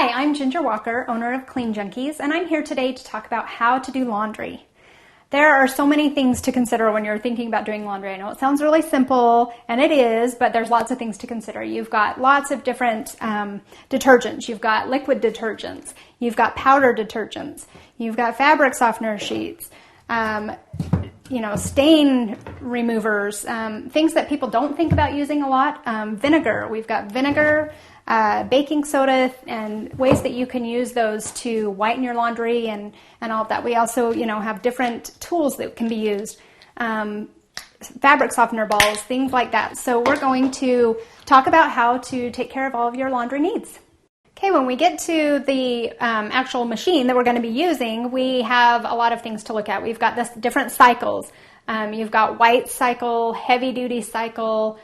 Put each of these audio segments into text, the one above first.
Hi, I'm Ginger Walker, owner of Clean Junkies, and I'm here today to talk about how to do laundry. There are so many things to consider when you're thinking about doing laundry. I know it sounds really simple, and it is, but there's lots of things to consider. You've got lots of different detergents. You've got liquid detergents. You've got powder detergents. You've got fabric softener sheets. Stain removers, things that people don't think about using a lot. Vinegar. We've got vinegar, baking soda, and ways that you can use those to whiten your laundry and all of that. We also, have different tools that can be used. Fabric softener balls, things like that. So we're going to talk about how to take care of all of your laundry needs. Okay, when we get to the actual machine that we're going to be using, we have a lot of things to look at. We've got this different cycles. You've got white cycle, heavy duty cycle.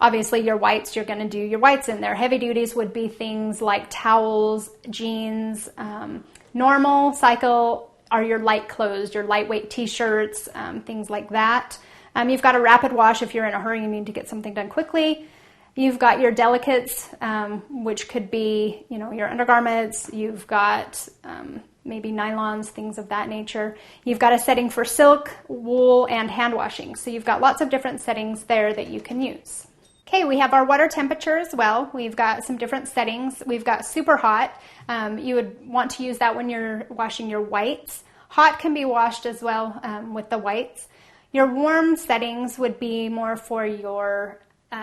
Obviously your whites, you're going to do your whites in there. Heavy duties would be things like towels, jeans. Normal cycle are your light clothes, your lightweight t-shirts, things like that. You've got a rapid wash if you're in a hurry and you need to get something done quickly. You've got your delicates, which could be, your undergarments. You've got maybe nylons, things of that nature. You've got a setting for silk, wool, and hand washing. So you've got lots of different settings there that you can use. Okay, we have our water temperature as well. We've got some different settings. We've got super hot. You would want to use that when you're washing your whites. Hot can be washed as well with the whites. Your warm settings would be more for your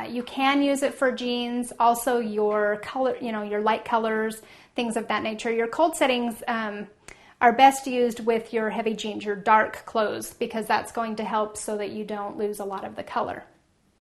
you can use it for jeans, also your color, your light colors, things of that nature. Your cold settings are best used with your heavy jeans, your dark clothes, because that's going to help so that you don't lose a lot of the color.